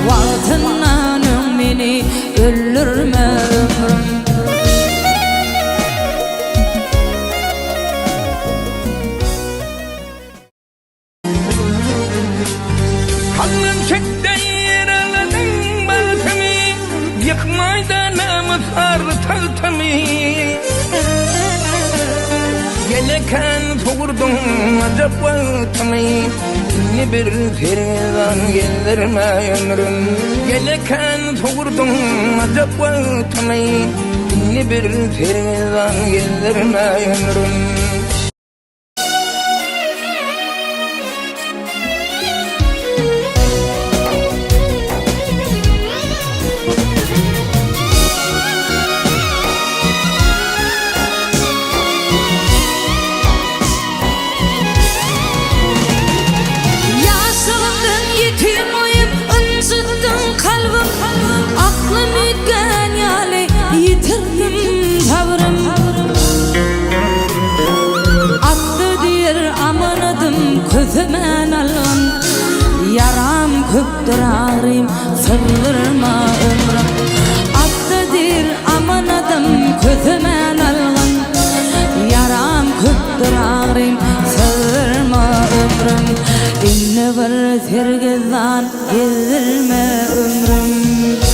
Vaktinden beni öldürme ömrüm. Kalın çekten yaraladın baltımı, yıkmayda namuslar tahtımı. Geleken soğurdun acap vaktımı, ne bir ferdan geldirme ömrüm. Geleken soğurdun acap vaktımı, ne bir ferdan geldirme ömrüm. Közümen alın yaram köptür ağrım sığdırma ömrüm. Aklıdır aman adım közümen alın yaram köptür ağrım sığdırma ömrüm. İnne bir sergizdan gezdirme ömrüm.